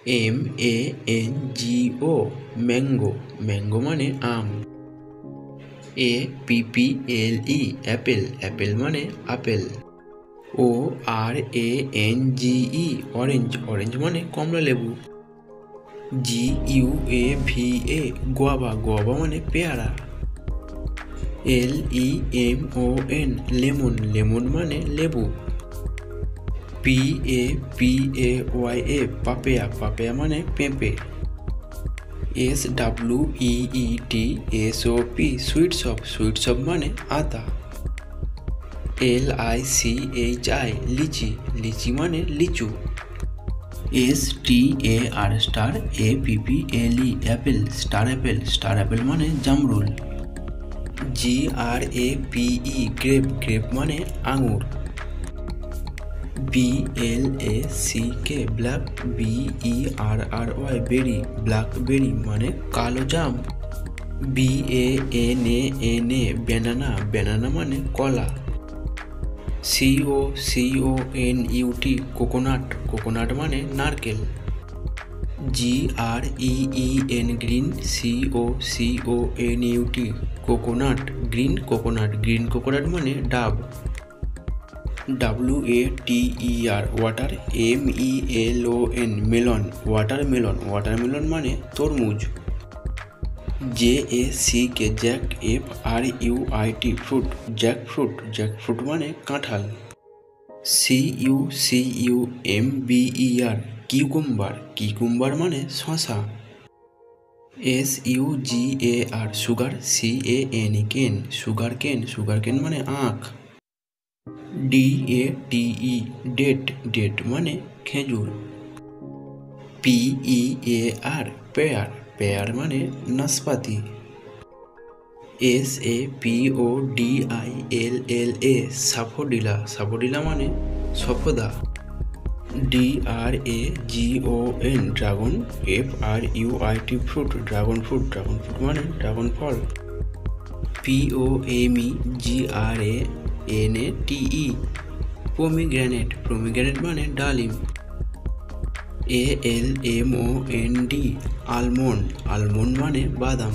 MANGO mango, mango মানে আম। APPLE Apple, Apple মানে apple. ORANGE orange, orange মানে কমলা লেবু। GUAVA গোয়াবা, গোয়াবা মানে পেয়ারা। LEMON লেমন, লেমন মানে লেবু। PAPAYA পাপেয়া, পাপেয়া মানে পেঁপে। SWEET সুইটসপ, সুইটসপ মানে আতা। LICHI লিচি, লিচি মানে লিচু। STARAPPLE Apple, star Apple, star Apple মানে জামরুল। GRAPE গ্রেপ, গ্রেপ মানে আঙুর। BLACK ব্ল্যাক, BERRY বেরি, ব্ল্যাকবেরি মানে কালো জাম। BANANA ব্যানানা, ব্যানানা মানে কলা। COCONUT কোকোনাট, কোকোনাট মানে নারকেল। GREEN green, COCONUT coconut, green coconut, green coconut মানে ডাব। WATER water, MELON melon, watermelon, watermelon মানে তরমুজ। JACK jack, FRUIT fruit, jackfruit, jackfruit মানে কাঁঠাল। CUCUMBER কিউকুম্বার, কিউকুম্বার মানে শশা। SUGAR sugar, CAN sugar cane, sugar cane মানে আখ। DATE ডেট, ডেট মানে খেজুর। PEAR পেয়ার, পেয়ার মানে নাশপাতি। SAPODILLA সাফোডিলা, সাফোডিলা মানে সফদা। DRAGON dragon, FRUIT fruit, dragon fruit, dragon fruit মানে ড্রাগন ফল। POMEGRANATE পমিগ্রেনেট, পমিগ্রেনেট মানে ডালিম। ALMOND আলমন্ড, আলমন্ড মানে বাদাম।